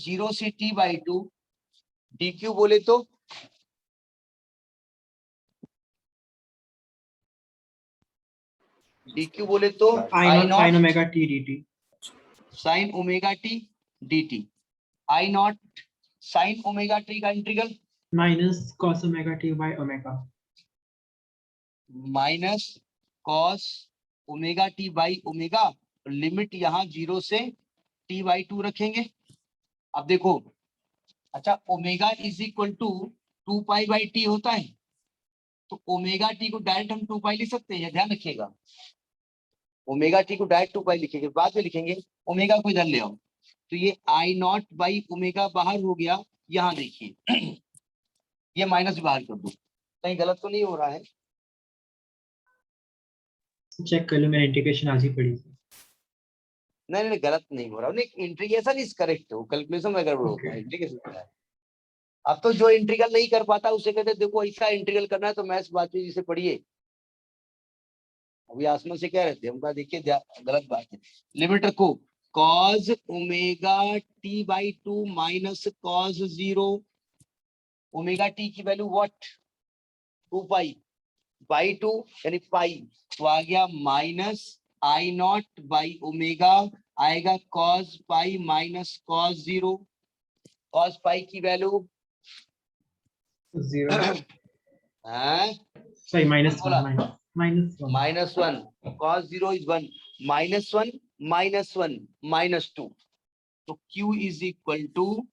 0 से t/2 dq बोले तो dq बोले तो I naught sin omega t dt. sin omega t dt, I not sin omega t का integral Minus cos omega t by omega. Minus cos omega T by omega, limit यहाँ 0 से t/2 रखेंगे। अब देखो, अच्छा omega is equal to 2π/t होता है, तो ओमेगा टी को डायरेक्ट हम 2π लिख सकते हैं, ध्यान रखिएगा। ओमेगा टी को डायरेक्ट 2π लिखेंगे, बाद में लिखेंगे, ओमेगा को इधर ले आओ, तो ये I नॉट बाई ओमेगा बाहर हो गया। यहाँ देखिए ये माइनस बाहर कर दो, कहीं गलत तो नहीं हो रहा है? चेक कर लो, मैंने इंटीग्रेशन आज ही पढ़ी थी। नहीं नहीं गलत नहीं हो रहा, नहीं इंटीग्रेशन इज करेक्ट हो, कैलकुलेशन में गड़बड़ होता है, इंटीग्रेशन होता है। अब तो जो इंटीग्रल नहीं कर पाता उसे कहते देखो ऐसा इंटीग्रल करना है तो मैथ्स बातचीत जिसे पढ़िए। अभी आसमान से क्या रहते हैं, हम कहा देखिए गलत बात है। लिमिट रखो, cos omega t/2 minus cos 0 omega T की वैल्यू व्हाट 2π/2 यानी पाई, तो आ गया minus I naught by omega, आएगा cos pi minus cos 0, cos पाई की वैल्यू 0 है sorry -1 -1 cos 0 is 1 -1 -1 -2, तो Q is equal to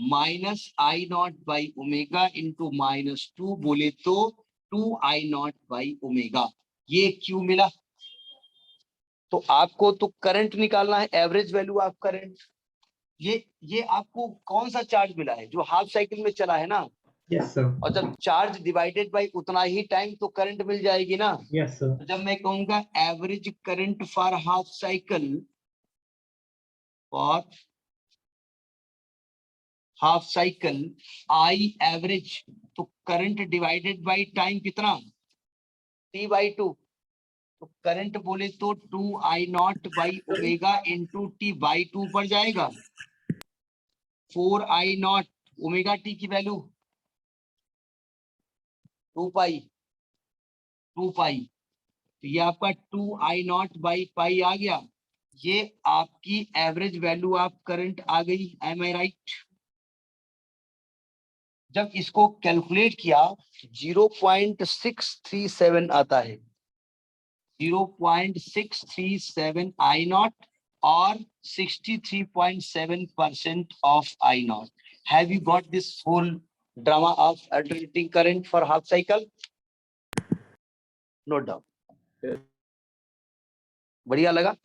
minus I naught by omega into -2 बोले तो 2I नॉट बाई ओमेगा, ये Q मिला। तो आपको तो करंट निकालना है, एवरेज वैल्यू ऑफ करंट। ये आपको कौन सा चार्ज मिला है, जो हाफ साइकिल में चला है ना? Yes sir. और जब चार्ज डिवाइडेड बाय उतना ही टाइम तो करंट मिल जाएगी ना? Yes sir. तो जब मैं कहूंगा average current for half cycle, और हाफ साइकिल आई एवरेज, तो करंट डिवाइडेड बाय टाइम कितना t/2, तो करंट बोले तो 2I naught by omega into t/2 पर जाएगा। 4I नॉट ओमेगा टी की वैल्यू 2π, तो ये आपका 2I नॉट बाई पाई आ गया। ये आपकी एवरेज वैल्यू ऑफ करंट आ गई, एम आई राइट? जब इसको कैलकुलेट किया 0.637 आता है, 0.637 I नॉट और 63.7% of I naught. Have you got this whole drama of alternating current for half cycle? Note down. बढ़िया लगा?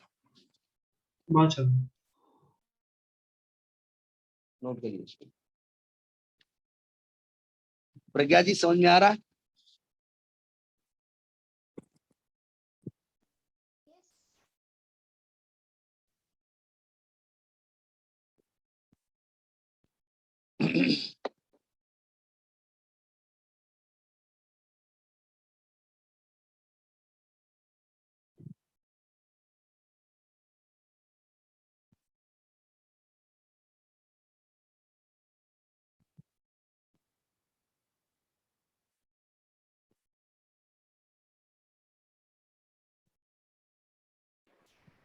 बहुत अच्छा। नोट करिए इसको। प्रज्ञा जी समझ में आ रहा है?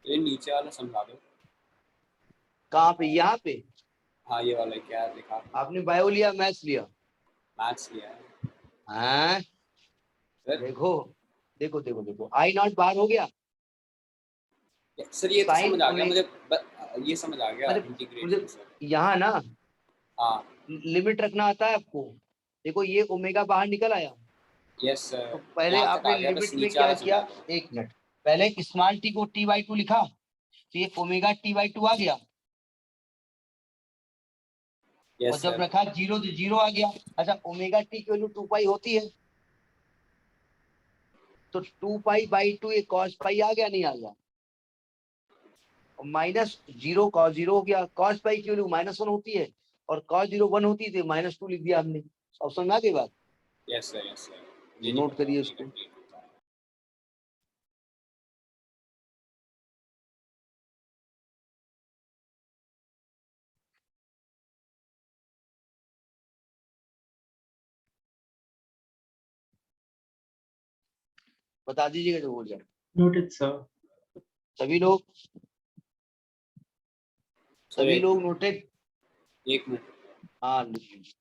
ये नीचे वाला समझा दो। कहाँ पे? यहाँ पे? हाँ ये वाला क्या लिखा? आपने बायो लिया, मैथ्स लिया? मैथ्स लिया है। हाँ देखो देखो देखो देखो, आई नॉट बाहर हो गया सर, ये तो Sin समझ आ गया ओमेगा, मुझे, ये समझ आ गया इंटीग्रेशन सर। यहाँ ना हाँ लिमिट रखना आता है आपको। देखो ये ओमेगा बाहर निकल आया। यस सर, तो पहले यहाँ तक आपने आ गया, बस लिमिट में नीचे क्या वाला किया, समझा दो। एक मिनट, पहले स्मॉल टी को t/2 लिखा, तो ये ओमेगा t/2 आ गया। और यस जब सर। रखा 0 तो 0 आ गया। अच्छा ओमेगा टी की वैल्यू 2π होती है, तो 2π/2 ये cos पाई आ गया, नहीं आ गया? और -0 cos 0 हो गया, cos पाई की वैल्यू -1 होती है और cos 0 1 होती है, -2 लिख दिया हमने। ऑप्शन में आ गई बात? Yes sir, yes sir. Note करिए इसको। बता दीजिएगा जो हो जाए। Noted, sir. सभी लोग सर नोटेड। एक मिनट। हाँ लिख लीजिए।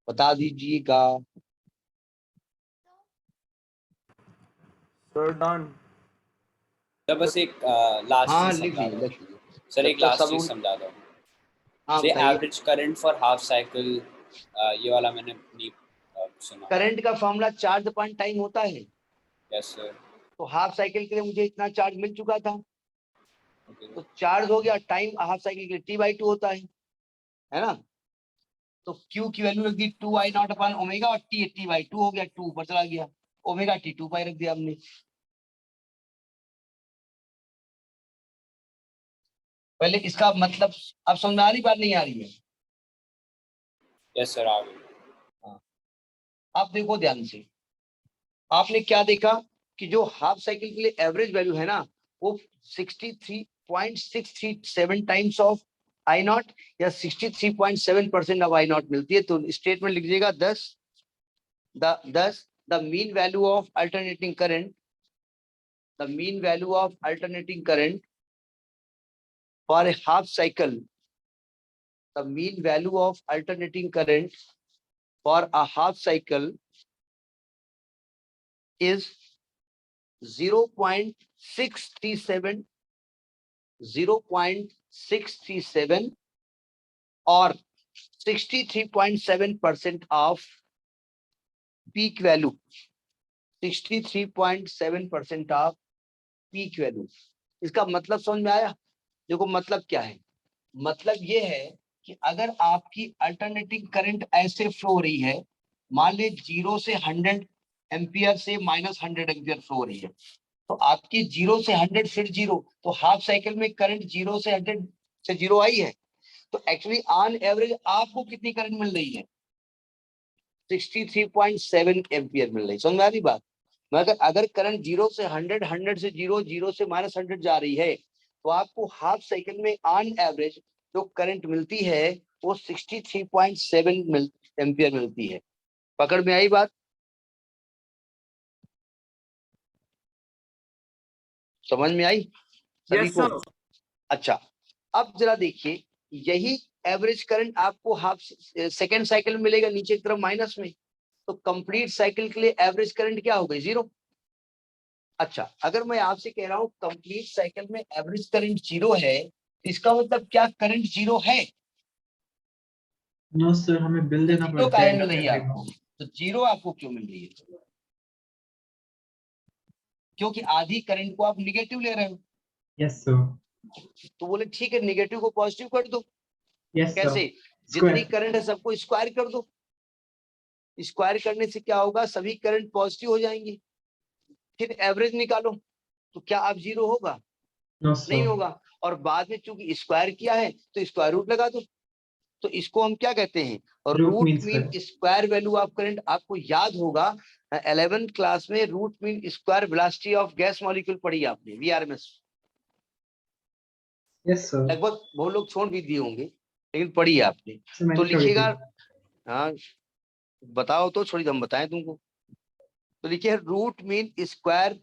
बता दीजिएगा। Sir done. सर बस एक लास्ट हाँ चीज लिख समझा लीजिए दो। लिख लीजिए। सर जब एक तक लास्ट सब चीज लोग। समझा दो। हाँ ये बताइए। Average current for half cycle, ये वाला मैंने नहीं सुना। करंट का फॉर्मूला चार्ज अपॉन टाइम होता है। Yes sir. तो हाफ साइकिल के लिए मुझे इतना चार्ज मिल चुका था, ओके। तो चार्ज हो गया। टाइम हाफ साइकिल के लिए T/2 होता है ना। तो Q की वैल्यू रख दी 2I0 अपॉन ओमेगा, और T/2 हो गया, 2 ऊपर चला गया, ओमेगा T 2 पाई रख दिया हमने। पहले इसका मतलब अब समझ में आ रही बात, नहीं आ रही है? यस सर आ गई। हाँ। आप देखो ध्यान से, आपने क्या देखा कि जो हाफ साइकिल के लिए एवरेज वैल्यू है ना, वो 63.637 टाइम्स ऑफ I0 या 63.7% ऑफ I0 मिलती है। तो स्टेटमेंट लिख लीजिएगा 10 the mean value of alternating current, the mean value of alternating current for a half cycle, the mean value of alternating current for a half cycle is 0.637 और 63.7% off peak value, 63.7% off peak value. इसका मतलब समझ में आया? देखो मतलब क्या है, मतलब ये है कि अगर आपकी अल्टरनेटिंग करंट ऐसे फ्लो हो रही है, मान ली 0 से 100 एम्पियर से -100 एम्पियर फ्लो हो रही है, तो आपकी 0 से 100 फिर 0, तो हाफ साइकिल में करंट 0 से 100 से 0 आई है। तो एक्चुअली ऑन एवरेज आपको कितनी करंट मिल रही है? 63.7 एम्पियर मिल रही। समझ में आ रही बात? मगर अगर करंट 0 से 100, 100 से 0, 0 से -100 जा रही है, तो आपको हाफ साइकिल में ऑन एवरेज जो करंट मिलती है वो 63.7 एम्पियर मिलती है। पकड़ में आई बात? समझ में आई सभी Yes, को? sir. अच्छा, अब जरा देखिए, यही एवरेज करंट आपको हाफ सेकेंड साइकिल में मिलेगा नीचे की तरफ माइनस में। तो कंप्लीट साइकिल के लिए एवरेज करंट क्या हो गई? 0। अच्छा, अगर मैं आपसे कह रहा हूं कंप्लीट साइकिल में एवरेज करंट 0 है, तो इसका मतलब क्या करंट 0 है? No, sir. हमें बिल तो देना 0 पड़ता काहे है मिल रही है every आपको? month. तो 0 आपको क्यों मिल रही है? क्योंकि आधी करंट को आप निगेटिव ले रहे हो। Yes, sir. तो बोले ठीक है, निगेटिव को पॉजिटिव कर दो। Yes, sir. कैसे? जितनी Square. करंट है सबको स्क्वायर कर दो। स्क्वायर करने से क्या होगा? सभी करंट पॉजिटिव हो जाएंगे। फिर एवरेज निकालो, तो क्या आप 0 होगा? No, नहीं sir. होगा। और बाद में चूंकि स्क्वायर किया है तो स्क्वायर रूट लगा दो। तो इसको हम क्या कहते हैं? Root root mean mean square. Square value of current. आपको याद होगा 11th क्लास में root mean square velocity of gas molecule पढ़ी आपने, VRMS। Yes, sir. लगभग बहुत लोग छोड़ भी दिए होंगे, लेकिन पढ़ी है आपने। So तो मैंने छोड़ी लिखिएगा। थी. हाँ बताओ तो, छोड़ी हम बताएं तुमको। तो लिखिए root mean square,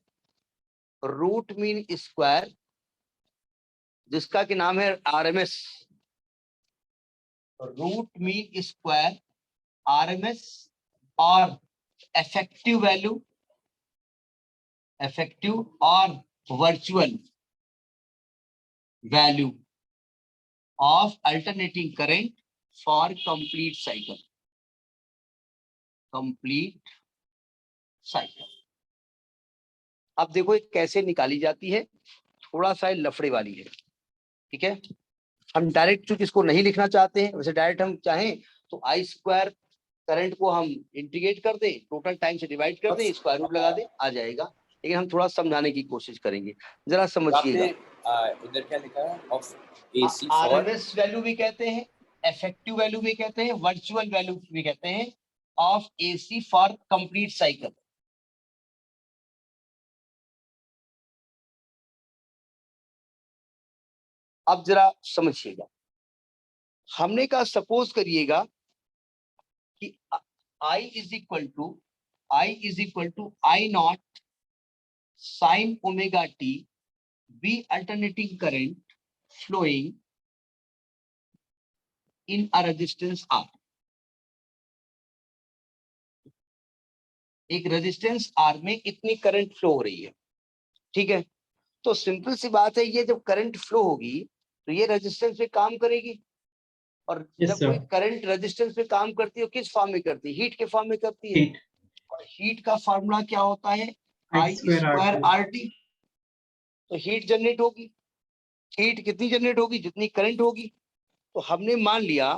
root mean square जिसका कि नाम है RMS, root mean square RMS, और इफेक्टिव वैल्यू, इफेक्टिव और virtual value of alternating current for complete cycle, complete cycle. अब देखो ये कैसे निकाली जाती है, थोड़ा सा लफड़े वाली है, ठीक है। हम डायरेक्ट चूंकि इसको नहीं लिखना चाहते हैं, वैसे डायरेक्ट हम चाहें तो आई स्क्वायर करंट को हम इंटीग्रेट कर दें, टोटल टाइम से डिवाइड कर दें, स्क्वायर रूट लगा दें, आ जाएगा। लेकिन हम थोड़ा समझाने की कोशिश करेंगे, जरा समझिएगा। इधर क्या लिखा है? Of AC for RMS value भी कहते हैं, इफेक्टिव वैल्यू भी कहते हैं, वर्चुअल वैल्यू भी कहते हैं, of AC for complete cycle. अब जरा समझिएगा, हमने कहा सपोज करिएगा कि I is equal to I not sine omega T be alternating current flowing in a resistance R। एक रेजिस्टेंस R में इतनी करंट फ्लो हो रही है, ठीक है। तो सिंपल सी बात है, ये जब करंट फ्लो होगी तो ये रेजिस्टेंस पे काम करेगी, और Yes, जब sir. कोई करंट रेजिस्टेंस पे काम करती है, किस फॉर्म में करती है? हीट के फॉर्म में करती है। Heat. और हीट का फार्मूला क्या होता है? आई square square RT. R T. तो हीट जनरेट होगी, हीट कितनी जनरेट होगी? जितनी करंट होगी। तो हमने मान लिया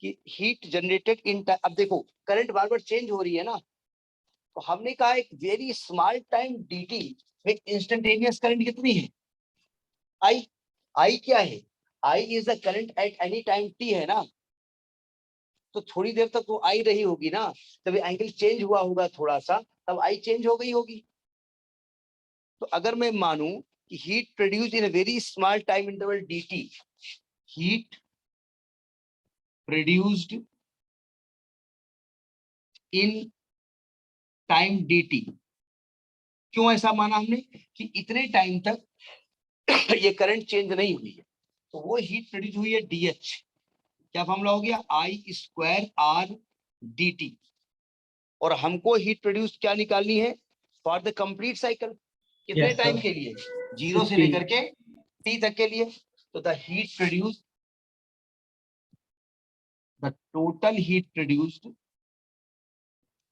कि हीट जनरेटेड इन टाइम, अब देखो करंट बार बार चेंज हो रही है ना, तो हमने कहा एक वेरी स्मॉल टाइम dt में इंस्टेंटेनियस करंट कितनी है? आई। आई क्या है? I is the current at any time t है ना, तो थोड़ी देर तक वो आई रही होगी ना, तब एंगल चेंज हुआ होगा थोड़ा सा, तब आई चेंज हो गई होगी। तो अगर मैं मानूं कि heat produce in a very small time interval dt, heat produced in time dt, क्यों ऐसा माना हमने? कि इतने टाइम तक ये करंट चेंज नहीं हुई है, तो वो हीट प्रोड्यूस हुई है dh। क्या फॉर्मूला हो गया? आई स्क्वायर आर डी टी। और हमको हीट प्रोड्यूस क्या निकालनी है? For the complete cycle. कितने Yes, टाइम sir. के लिए? 0 से T. लेकर के t तक के लिए। तो the heat produce, the total heat produced,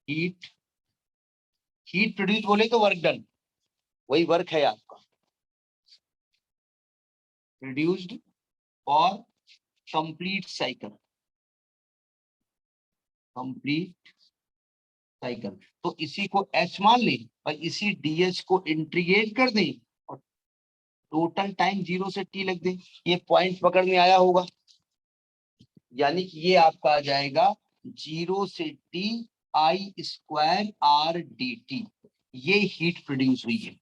heat heat produce बोले तो वर्क डन, वही वर्क है आपका, produced for complete cycle, complete cycle. तो इसी को h मान लें और इसी dh को इंटीग्रेट कर दें और टोटल टाइम 0 से t लग दें। ये पॉइंट पकड़ में आया होगा, यानी कि ये आपका आ जाएगा 0 से t आई स्क्वायर आर डी टी। ये हीट प्रोड्यूस हुई है।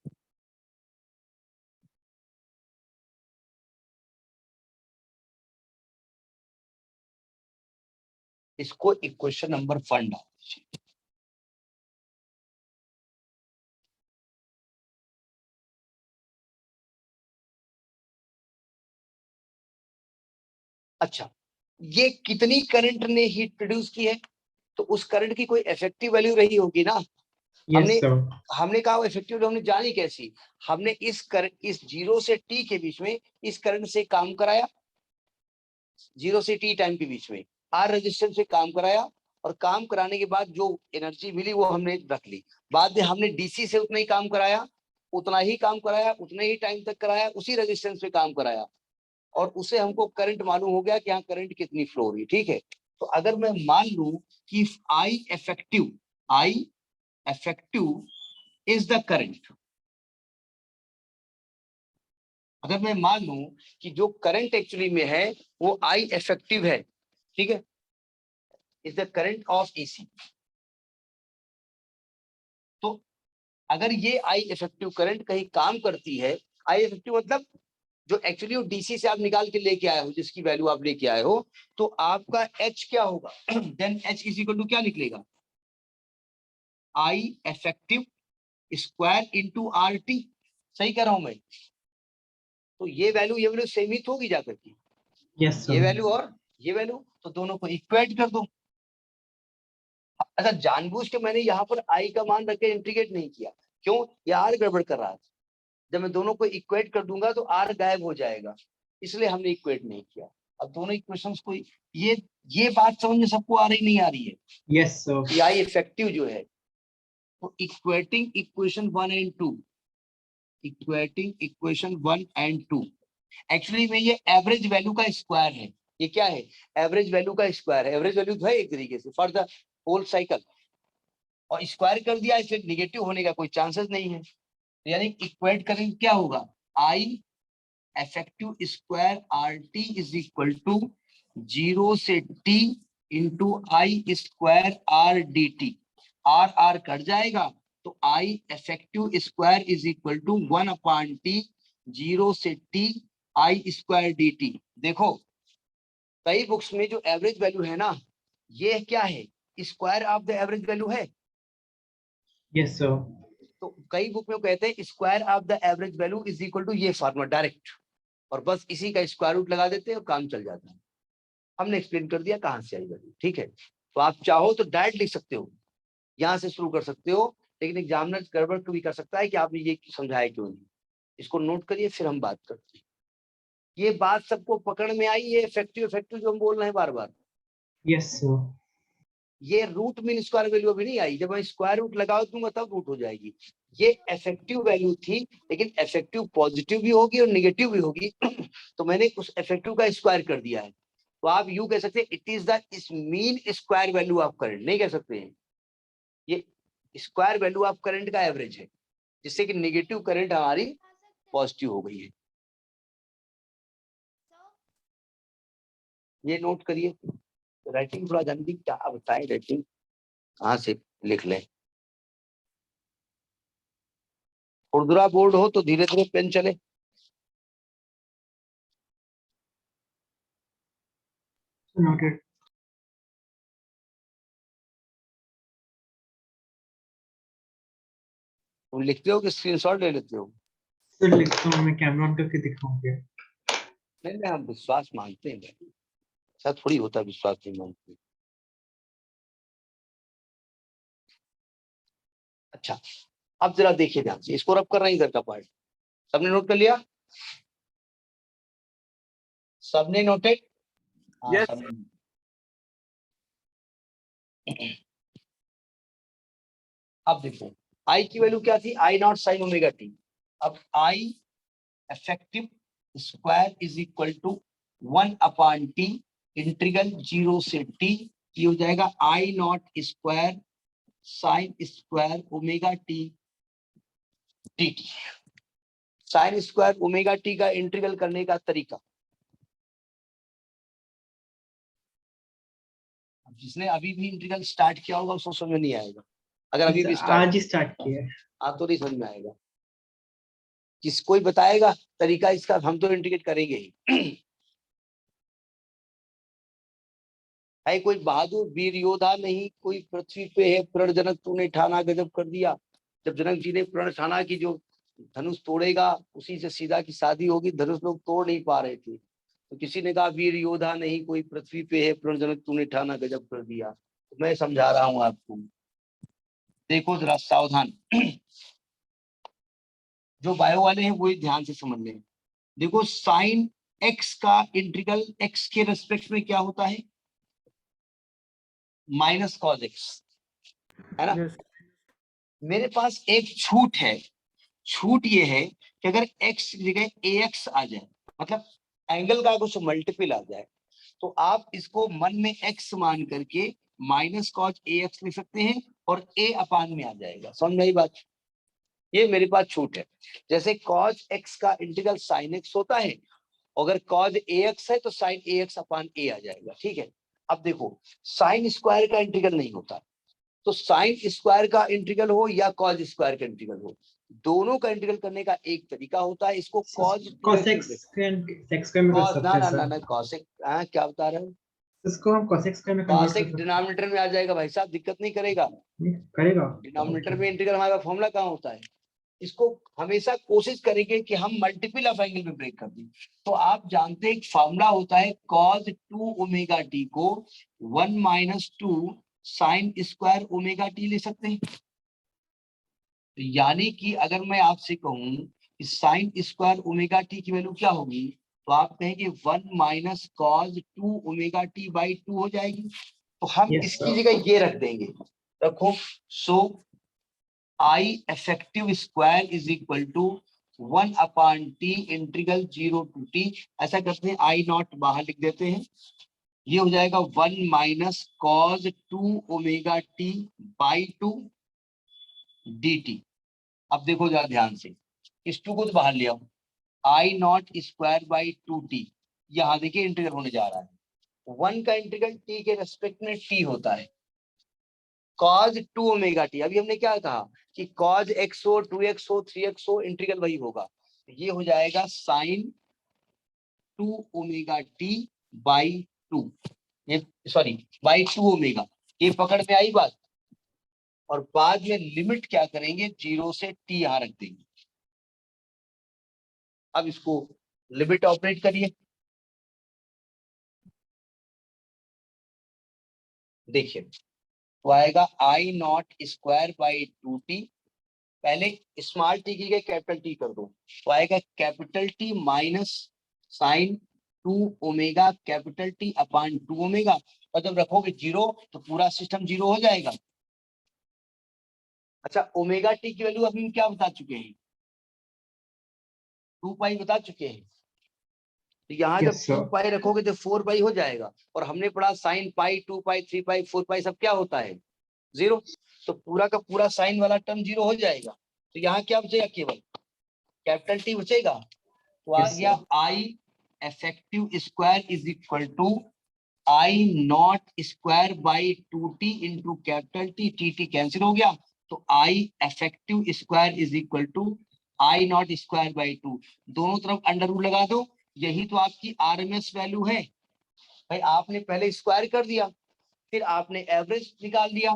इसको इक्वेशन नंबर 1 डाल दीजिए। अच्छा, ये कितनी करंट ने हीट प्रोड्यूस की है? तो उस करंट की कोई इफेक्टिव वैल्यू रही होगी ना। Yes, sir. हमने कहा इफेक्टिव हमने जानी कैसी? हमने इस 0 से t के बीच में इस करंट से काम कराया, 0 से t टाइम के बीच में आर रेजिस्टेंस से काम कराया, और काम कराने के बाद जो एनर्जी मिली वो हमने रख ली। बाद में हमने डीसी से उतना ही काम कराया, उतना ही काम कराया, उतने ही टाइम तक कराया, उसी रेजिस्टेंस पे काम कराया, और उसे हमको करंट मालूम हो गया कि यहाँ करंट कितनी फ्लो हो रही है, ठीक है। तो अगर मैं मान लूं कि I effective is the current, अगर मैं मान लूं कि जो करंट एक्चुअली में है वो आई इफेक्टिव है, ठीक है, is the current of AC. तो अगर ये आई इफेक्टिव करंट कहीं काम करती है, आई इफेक्टिव मतलब जो एक्चुअली डीसी से आप निकाल के लेके आए हो, जिसकी वैल्यू आप लेके आए हो, तो आपका एच क्या होगा? Then H is equal to क्या निकलेगा? I effective square into R T. सही कह रहा हूं मैं? तो ये वैल्यू सेम ही होगी जाकर के, Yes, ये sir. वैल्यू और ये वैल्यू, तो दोनों को इक्वेट कर दो। अच्छा, जानबूझ के मैंने यहाँ पर आई का मान रख के इंटीग्रेट नहीं किया, क्यों? ये आर गड़बड़ कर रहा था। जब मैं दोनों को इक्वेट कर दूंगा तो आर गायब हो जाएगा, इसलिए हमने इक्वेट नहीं किया। अब दोनों इक्वेशंस को, ये ये बात समझ में सबको आ रही नहीं आ रही है? Yes, sir. पीआई इफेक्टिव जो है, तो equating equation 1 and 2, equating equation 1 and 2 actually में ये एवरेज वैल्यू का स्क्वायर है। ये क्या है? एवरेज वैल्यू का स्क्वायर है। एवरेज वैल्यू तो है एक तरीके से फॉर द होल साइकिल, और स्क्वायर कर दिया, इसलिए निगेटिव होने का कोई चांसेस नहीं है। यानी इक्वेट करेंगे क्या होगा, I effective square R T is equal to 0 से T into I square R D T. R cut जाएगा तो I effective square is equal to 1 upon T 0 से T I square D T. देखो कई books में जो average value है ना, ये क्या है, square of the average value है। Yes, sir. तो कई बुक में कहते हैं square of the average value is equal to ये फार्मूला डायरेक्ट, और बस इसी का स्क्वायर रूट लगा देते हैं और काम चल जाता है। हमने एक्सप्लेन कर दिया कहां से आई वैल्यू, ठीक है। तो आप चाहो तो डायरेक्ट लिख सकते हो, यहां से शुरू कर सकते हो, लेकिन एग्जामिनर गड़बड़ भी कर सकता है कि आपने ये समझाया क्यों नहीं। इसको नोट करिए, फिर हम बात करते हैं। ये बात सबको पकड़ में आई, ये इफेक्टिव इफेक्टिव जो हम बोल रहे हैं बार बार, Yes, sir. ये रूट मीन स्क्वायर वैल्यू अभी नहीं आई। जब मैं स्क्वायर रूट लगाओ दूंगा तब रूट हो जाएगी। ये इफेक्टिव वैल्यू थी, लेकिन इफेक्टिव पॉजिटिव भी होगी और नेगेटिव भी होगी तो मैंने उस इफेक्टिव का स्क्वायर कर दिया है। तो आप यू कह सकते हैं it is the mean square value of current, नहीं कह सकते हैं ये स्क्वायर वैल्यू ऑफ करंट का एवरेज है, जिससे कि नेगेटिव करंट हमारी पॉजिटिव हो गई है। ये नोट करिए। राइटिंग थोड़ा जानती क्या बताएं, राइटिंग कहाँ से लिख लें। खुरदुरा बोर्ड हो तो धीरे धीरे पेन चले। Noted. तुम लिखते हो कि स्क्रीनशॉट ले लेते हो? Sir, लिखता हूँ मैं, कैमरा ऑन करके दिखाऊंगा। नहीं, हम विश्वास मांगते हैं, ऐसा थोड़ी होता है विश्वास नहीं मांगते। अच्छा, अब जरा देखिए ध्यान से, इसको रब कर रहे हैं इधर का पार्ट। सबने नोट कर लिया? सबने नोटेड? Yes. अब देखो आई की वैल्यू क्या थी, I not sine omega T. अब I effective square is equal to 1 upon T integral 0 से टी, ये हो जाएगा I not square sine square omega T D T. Sine square omega T का इंटीग्रल करने का तरीका, जिसने अभी भी इंटीग्रल स्टार्ट किया होगा उसको समझ में नहीं आएगा। अगर अभी भी आज ही स्टार्ट किया है। हाँ तो नहीं समझ में आएगा। जिस कोई बताएगा तरीका इसका, हम तो इंटीग्रेट करेंगे ही। है कोई बहादुर वीर योद्धा नहीं, कोई पृथ्वी पे है प्रण जनक तूने ठाना गजब कर दिया। जब जनक जी ने प्रण ठाना की जो धनुष तोड़ेगा उसी से सीधा की शादी होगी, धनुष लोग तोड़ नहीं पा रहे थे, तो किसी ने कहा वीर योद्धा नहीं, कोई पृथ्वी पे है प्रण जनक तूने ठाना गजब कर दिया। तो मैं समझा रहा हूँ आपको, देखो जरा सावधान। जो बायो वाले हैं वो ध्यान से समझ लें। देखो साइन एक्स का इंटीग्रल एक्स के रेस्पेक्ट में क्या होता है, माइनस कॉस एक्स, है ना? Yes. मेरे पास एक छूट है, छूट ये है कि अगर x की जगह ax आ जाए, मतलब एंगल का कुछ मल्टीपल आ जाए, तो आप इसको मन में x मान करके माइनस कॉस ax लिख सकते हैं और a अपान में आ जाएगा। समझ में आई बात? ये मेरे पास छूट है। जैसे cos x का इंटीग्रल sin x होता है, अगर cos ax है तो sin ax अपान a आ जाएगा, ठीक है। अब देखो साइन स्क्वायर का इंटीग्रल नहीं होता, तो साइन स्क्वायर का इंटीग्रल हो या कॉस स्क्वायर का इंटीग्रल हो, दोनों का इंटीग्रल करने का एक तरीका होता है, इसको कॉस cos x स्क्वायर में कर सकते हैं सर। ना कॉसेक, क्या बता रहे हो? इसको हम cos x स्क्वायर में कन्वर्ट कर कॉसेक सकते डिनोमिनेटर में आ जाएगा भाई साहब, दिक्कत नहीं करेगा। हैं। करेगा। डिनोमिनेटर में इंटीग्रल हमारा फॉर्मूला कहाँ होता है? इसको हमेशा कोशिश करेंगे कि हम मल्टीपल ऑफ एंगल में ब्रेक कर दें। तो आप जानते हैं एक फॉर्मूला होता है cos 2 ओमेगा टी को 1 minus 2 sign square omega T ले सकते हैं। तो यानी कि अगर मैं आपसे कहूं कि साइन स्क्वायर ओमेगा टी की वैल्यू क्या होगी, तो आप कहेंगे 1 minus cos 2 omega T by 2 हो जाएगी। तो हम Yes, इसकी sir. जगह ये रख देंगे, रखो। So I effective square is equal to 1 upon T integral 0 to T. ऐसा करते हैं, आई नॉट बाहर लिख देते हैं, ये हो जाएगा 1 minus cos 2 omega T by 2 D T. अब देखो जरा ध्यान से, इस 2 को तो बाहर ले आओ, आई नॉट स्क्वायर बाई 2 टी, यहाँ देखिए इंटीग्रल होने जा रहा है। 1 का इंटीग्रल टी के रेस्पेक्ट में टी होता है, कॉज 2 ओमेगा टी। अभी हमने क्या कहा कि कॉज एक्स हो, 2x हो, 3x हो, इंटीग्रल वही होगा। ये हो जाएगा साइन 2 ओमेगा टी बाई 2, ये सॉरी बाई 2 ओमेगा। ये पकड़ में आई बात। और बाद में लिमिट क्या करेंगे, 0 से टी यहां रख देंगे। अब इसको लिमिट ऑपरेट करिए, देखिए तो आएगा I not square by 2 T, पहले स्मॉल टी की कैपिटल टी कर दो, तो आएगा capital T minus sine 2 omega capital T upon 2 omega. और जब रखोगे 0 तो पूरा सिस्टम 0 हो जाएगा। अच्छा, ओमेगा टी की वैल्यू अभी हम क्या बता चुके हैं, 2 पाई बता चुके हैं। तो यहाँ जब Yes, 2 sir. पाई रखोगे तो 4 पाई हो जाएगा। और हमने पढ़ा साइन पाई, 2 पाई, 3 पाई, 4 पाई सब क्या होता है, 0। तो पूरा का पूरा साइन वाला टर्म 0 हो जाएगा। तो यहाँ क्या बचेगा, केवल कैपिटल टी बचेगा। तो आ Yes, गया sir. I effective square is equal to I not square by 2t into capital T, T T cancel हो गया। तो I effective square is equal to I not square by 2, दोनों तरफ under root लगा दो। यही तो आपकी आरएमएस वैल्यू है भाई। आपने पहले स्क्वायर कर दिया, फिर आपने एवरेज निकाल दिया,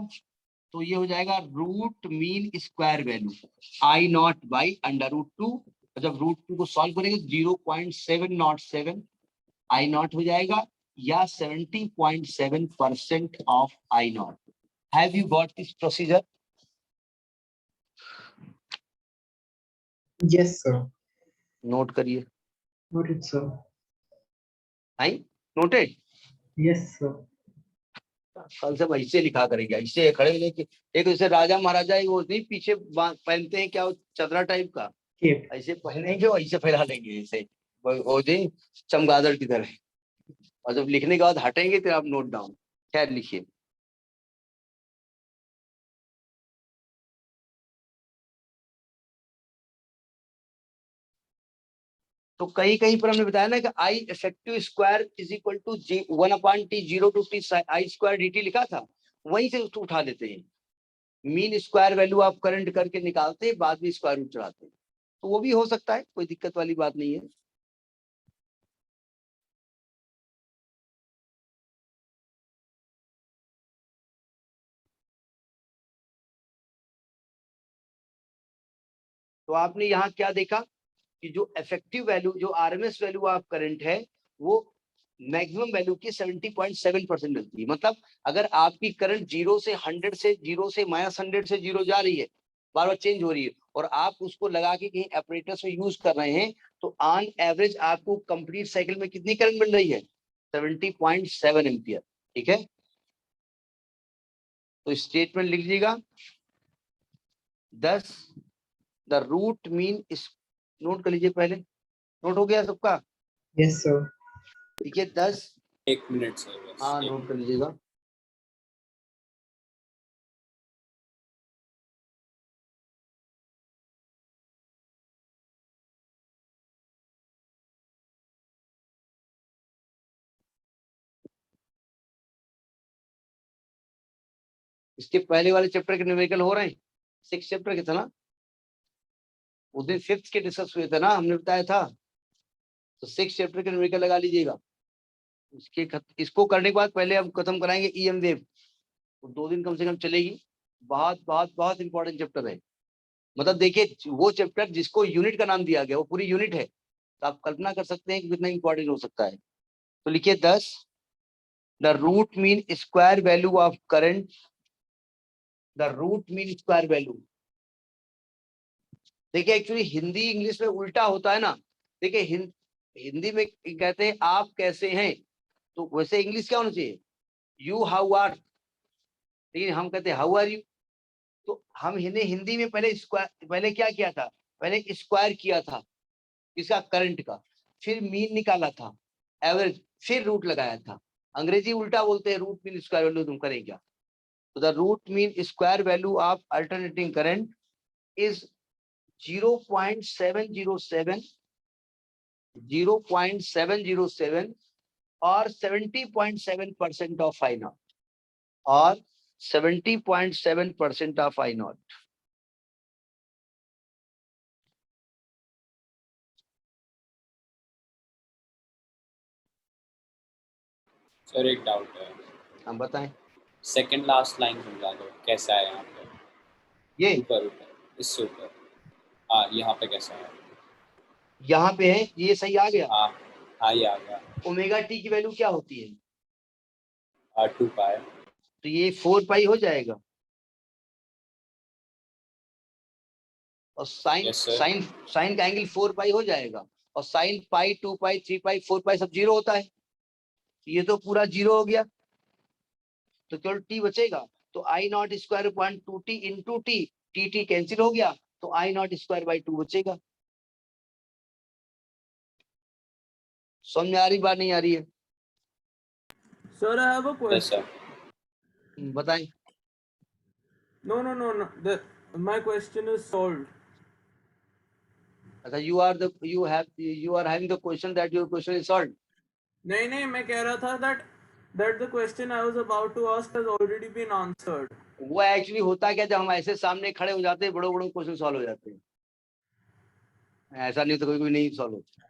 तो ये हो जाएगा root mean square value I naught by under root 2। जब रूट 2 को सॉल्व करेंगे 0.707 आई नॉट हो जाएगा, या 70.7% of I not. Have you got this procedure? Yes, sir. Note करिए। Noted, sir. आई नोटेड। Yes, sir. कल से ऐसे लिखा करेंगे, ऐसे खड़े लेके। एक जैसे राजा महाराजा वो नहीं पीछे पहनते हैं क्या, वो चदरा टाइप का, Cape. ऐसे पहनेंगे और ऐसे फैला लेंगे ऐसे, वो जी चमगादड़ की तरह। और जब लिखने के बाद हटेंगे तो आप नोट डाउन। खैर लिखिए। तो कहीं कहीं पर हमने बताया ना कि I effective square is equal to जी 1 upon T 0 to T I square D T लिखा था, वहीं से उसको उठा लेते हैं। मीन स्क्वायर वैल्यू आप करंट करके निकालते हैं, बाद में स्क्वायर रूट चढ़ाते हैं। तो वो भी हो सकता है, कोई दिक्कत वाली बात नहीं है। तो आपने यहाँ क्या देखा कि जो इफेक्टिव वैल्यू, जो आरएमएस वैल्यू ऑफ करंट है, वो मैक्सिमम वैल्यू की 70.7% मिलती है। मतलब अगर आपकी करंट 0 से 100 से 0 से -100 से 0 जा रही है, बार बार चेंज हो रही है, और आप उसको लगा के कहीं ऑपरेटर्स में यूज कर रहे हैं, तो ऑन एवरेज आपको कंप्लीट साइकिल में कितनी करंट मिल रही है, 70.7 एम्पियर। ठीक है, तो स्टेटमेंट लिख लीजिएगा 10 द रूट मीन इस, नोट कर लीजिए पहले, नोट हो गया सबका? Yes, sir. ठीक है 10, 1 मिनट सर बस। हाँ एक नोट कर मिनट। लीजिएगा। इसके पहले वाले चैप्टर के न्यूमेरिकल हो रहे हैं, 6 चैप्टर के था ना, उस दिन 5th के डिस्कस हुए थे ना, हमने बताया था। तो 6 चैप्टर के न्यूमेरिकल लगा लीजिएगा। इसको करने के बाद पहले हम खत्म कराएंगे ईएम वेव, तो 2 दिन कम से कम चलेगी। बहुत बहुत बहुत इंपॉर्टेंट चैप्टर है। मतलब देखिए, वो चैप्टर जिसको यूनिट का नाम दिया गया वो पूरी यूनिट है, तो आप कल्पना कर सकते हैं कि कितना इंपॉर्टेंट हो सकता है। तो लिखिए 10 the root mean square value of current, the root mean square value. देखिए एक्चुअली हिंदी इंग्लिश में उल्टा होता है ना। देखिए हिंदी में कहते हैं आप कैसे हैं, तो वैसे इंग्लिश क्या होना चाहिए, यू हाउ आर, लेकिन हम कहते हैं हाउ आर यू। तो हम हिंदी में पहले क्या किया था, पहले स्क्वायर किया था इसका करंट का, फिर मीन निकाला था, एवरेज, फिर रूट लगाया था। अंग्रेजी उल्टा बोलते हैं, रूट मीन स्क्वायर वैल्यू तुम करें क्या। तो the root mean square value of alternating current is 0.707 और 70.7% ऑफ I नॉट, और 70.7% ऑफ I नॉट। सर एक डाउट है, हम बताएं, सेकंड लास्ट लाइन समझा दो कैसा है यहाँ पे, ये ऊपर इससे ऊपर, हाँ यहाँ पे कैसा है, यहाँ पे है, ये सही आ गया। हाँ हाँ ये आ गया, ओमेगा टी की वैल्यू क्या होती है, 2 पाई, तो ये 4 पाई हो जाएगा, और sine Yes, sir. Sine sine का एंगल 4 पाई हो जाएगा, और साइन पाई 2 पाई 3 पाई 4 पाई सब जीरो होता है, ये तो पूरा जीरो हो गया, तो केवल टी बचेगा। तो I not square point 2t into T, T cancel हो गया, तो आई नॉट स्क्वायर बाई 2 बचेगा। समझ में आ रही बात, नहीं आ रही है? Sir, I have a yes question. sir, बताएं। No. My question is solved. अच्छा, you are having the question that your question is solved. नहीं मैं कह रहा था that the question I was about to ask has already been answered. वो actually होता क्या, जब हम ऐसे सामने खड़े हो जाते हैं बड़े बड़े क्वेश्चन सॉल्व हो जाते हैं, ऐसा नहीं तो कोई नहीं सॉल्व होता।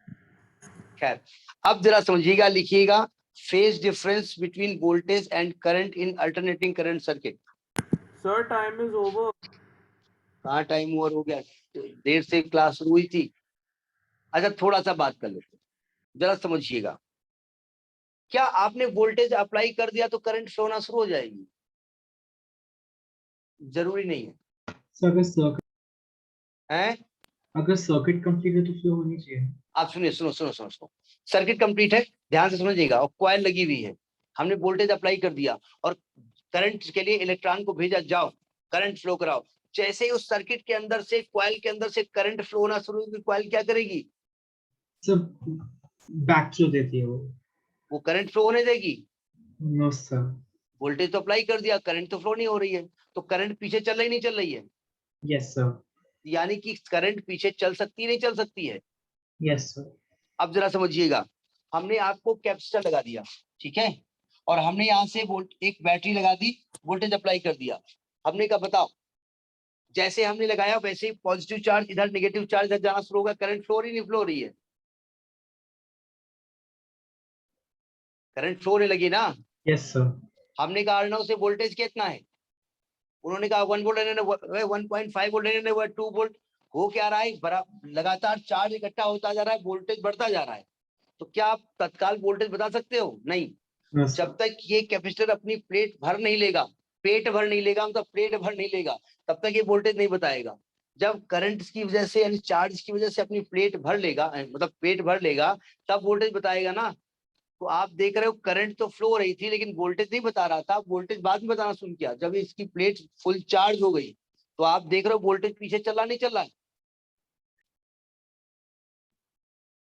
खैर, अब जरा समझिएगा, लिखिएगा, phase difference between voltage and current in alternating current circuit. Sir, time is over. कहाँ टाइम ओवर हो गया, देर से क्लास शुरू हुई थी। अच्छा, थोड़ा सा बात कर लेते हैं, जरा समझिएगा, क्या आपने वोल्टेज अप्लाई कर दिया तो करंट फ्लो होना शुरू हो जाएगी? जरूरी नहीं है, So हैं? अगर सर्किट कंप्लीट है तो फ्लो होनी चाहिए। आप सुनिए, सुनो, सर्किट कंप्लीट है, ध्यान से समझिएगा, और कॉइल लगी हुई है, हमने वोल्टेज अप्लाई कर दिया और करंट के लिए इलेक्ट्रॉन को भेजा, जाओ करंट फ्लो कराओ। जैसे ही उस सर्किट के अंदर से, कॉइल के अंदर से करंट फ्लो होना शुरू होगी, कॉइल क्या करेगी? सब बैक थ्रू देती है वो करंट फ्लो होने देगी? No sir. वोल्टेज तो अप्लाई कर दिया, करंट तो फ्लो नहीं हो रही है, तो करंट पीछे चल रही नहीं चल रही है? Yes sir. यानी कि करंट पीछे चल सकती है, नहीं चल सकती है? Yes sir. अब जरा समझिएगा, हमने आपको कैपेसिटर लगा दिया, ठीक है, और हमने यहाँ से एक बैटरी लगा दी, वोल्टेज अप्लाई कर दिया, हमने कहा बताओ, जैसे हमने लगाया वैसे ही पॉजिटिव चार्ज इधर, नेगेटिव चार्ज इधर जाना शुरू होगा, करंट फ्लो रही नहीं फ्लो रही है? करंट फ्लो होने लगी ना। Yes sir. हमने कहा अर्नव से वोल्टेज कितना है, उन्होंने कहा 1 वोल्ट, 1.5 वोल्ट, 2 वोल्ट। हो क्या रहा है, बड़ा लगातार चार्ज इकट्ठा होता जा रहा है, वोल्टेज बढ़ता जा रहा है, तो क्या आप तत्काल वोल्टेज बता सकते हो? नहीं। नो जब तक ये कैपेसिटर अपनी प्लेट भर नहीं लेगा, पेट भर नहीं लेगा, मतलब प्लेट भर नहीं लेगा, तब तक ये वोल्टेज नहीं बताएगा। जब करंट की वजह से यानी चार्ज की वजह से अपनी प्लेट भर लेगा, मतलब पेट भर लेगा, तब वोल्टेज बताएगा ना। तो आप देख रहे हो करंट तो फ्लो हो रही थी लेकिन वोल्टेज नहीं बता रहा था, वोल्टेज बाद में बताना शुरू किया जब इसकी प्लेट फुल चार्ज हो गई। तो आप देख रहे हो वोल्टेज पीछे चल रहा नहीं चल रहा है?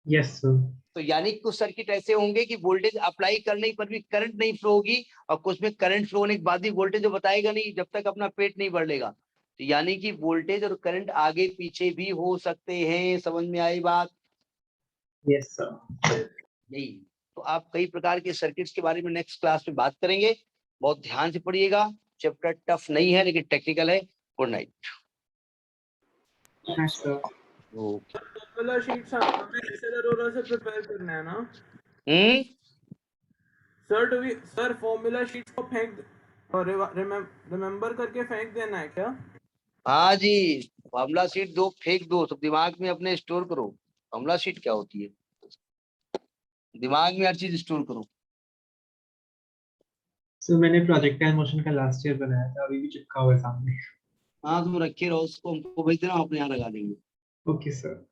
Yes sir. तो यानी कुछ सर्किट ऐसे होंगे कि वोल्टेज अप्लाई करने पर भी करंट नहीं फ्लो होगी, और कुछ में करंट फ्लो होने के बाद भी वोल्टेज जो बताएगा नहीं जब तक अपना पेट नहीं भर लेगा। तो यानी कि वोल्टेज और करंट आगे पीछे भी हो सकते हैं, समझ में आई बात? Yes sir. यही। तो आप कई प्रकार के सर्किट्स के बारे में नेक्स्ट क्लास में बात करेंगे, बहुत ध्यान से पढ़िएगा, चैप्टर टफ नहीं है लेकिन टेक्निकल है। Good night. Yes sir. Okay. Formula sheet हमें ऐसे जरूर से प्रिपेयर करना है ना सर? फॉर्मूला शीट्स को फेंक और रिमेम्बर करके फेंक देना है क्या? हाँ जी, फॉर्मूला शीट दो फेंक दो, सब दिमाग में अपने स्टोर करो। फॉर्मूला शीट क्या होती है, दिमाग में हर चीज स्टोर करो। सर मैंने प्रोजेक्टाइल मोशन का लास्ट ईयर बनाया था, अभी भी चिपका हुआ है सामने। हाँ, तुम रखे रहो उसको, हमको भेज देना, हम अपने यहाँ लगा देंगे। Okay sir.